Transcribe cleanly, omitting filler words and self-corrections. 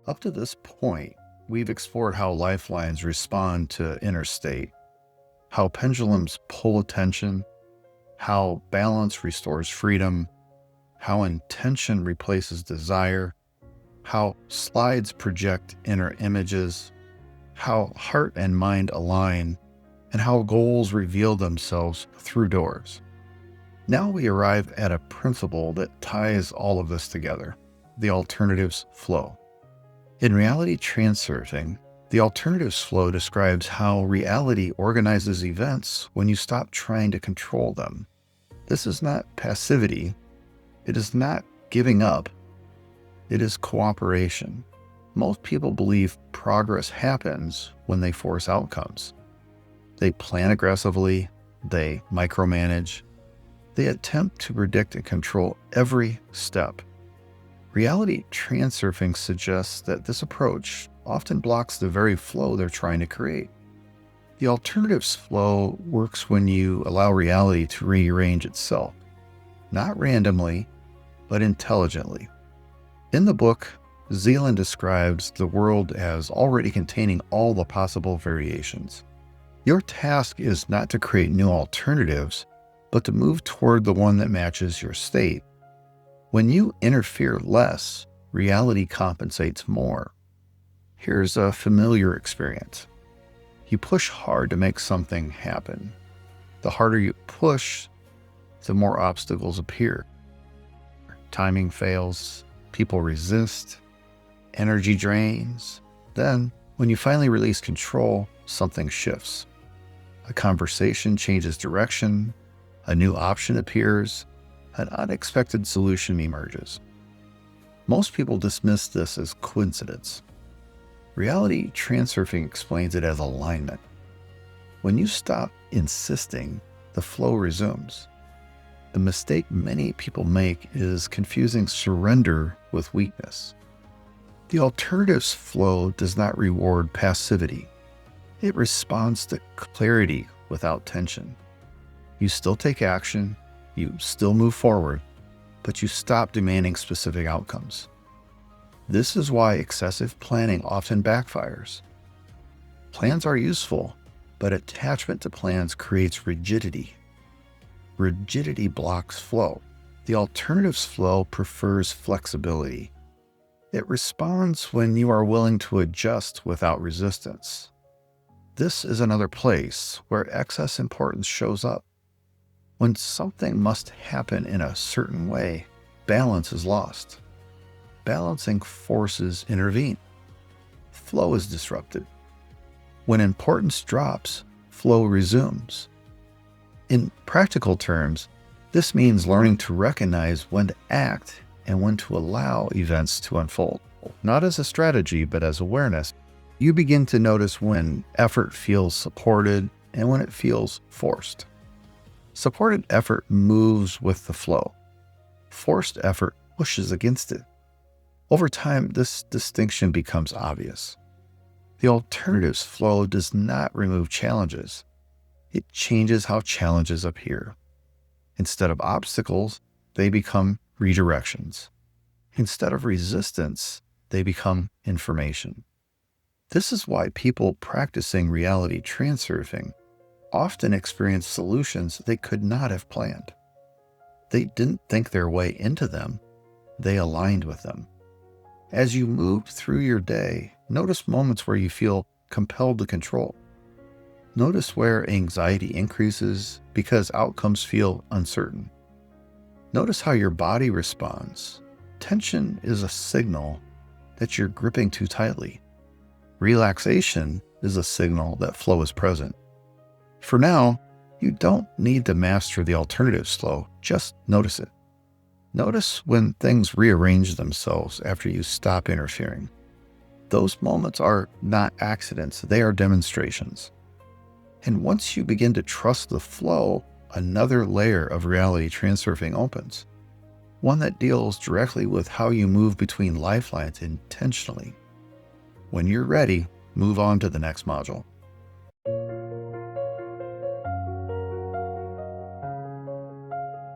Up to this point, we've explored how lifelines respond to inner state, how pendulums pull attention, how balance restores freedom, how intention replaces desire, how slides project inner images, how heart and mind align, and how goals reveal themselves through doors. Now we arrive at a principle that ties all of this together: the alternatives flow. In Reality Transurfing, the alternatives flow describes how reality organizes events when you stop trying to control them. This is not passivity. It is not giving up. It is cooperation. Most people believe progress happens when they force outcomes. They plan aggressively. They micromanage. They attempt to predict and control every step. Reality Transurfing suggests that this approach often blocks the very flow they're trying to create. The alternatives flow works when you allow reality to rearrange itself, not randomly, but intelligently. In the book, Zealand describes the world as already containing all the possible variations. Your task is not to create new alternatives, but to move toward the one that matches your state. When you interfere less, reality compensates more. Here's a familiar experience. You push hard to make something happen. The harder you push, the more obstacles appear. Timing fails, people resist, energy drains. Then, when you finally release control, something shifts. A conversation changes direction, a new option appears, an unexpected solution emerges. Most people dismiss this as coincidence. Reality Transurfing explains it as alignment. When you stop insisting, the flow resumes. The mistake many people make is confusing surrender with weakness. The alternatives flow does not reward passivity. It responds to clarity without tension. You still take action, you still move forward, but you stop demanding specific outcomes. This is why excessive planning often backfires. Plans are useful, but attachment to plans creates rigidity. Rigidity blocks flow. The alternatives flow prefers flexibility. It responds when you are willing to adjust without resistance. This is another place where excess importance shows up. When something must happen in a certain way, balance is lost. Balancing forces intervene. Flow is disrupted. When importance drops, flow resumes. In practical terms, this means learning to recognize when to act and when to allow events to unfold. Not as a strategy, but as awareness. You begin to notice when effort feels supported and when it feels forced. Supported effort moves with the flow. Forced effort pushes against it. Over time, this distinction becomes obvious. The alternatives flow does not remove challenges. It changes how challenges appear. Instead of obstacles, they become redirections. Instead of resistance, they become information. This is why people practicing reality transurfing often experience solutions they could not have planned. They didn't think their way into them, they aligned with them. As you move through your day, notice moments where you feel compelled to control. Notice where anxiety increases because outcomes feel uncertain. Notice how your body responds. Tension is a signal that you're gripping too tightly. Relaxation is a signal that flow is present. For now, you don't need to master the alternatives flow, just notice it. Notice when things rearrange themselves after you stop interfering. Those moments are not accidents, they are demonstrations. And once you begin to trust the flow, another layer of reality transurfing opens. One that deals directly with how you move between lifelines intentionally. When you're ready, move on to the next module.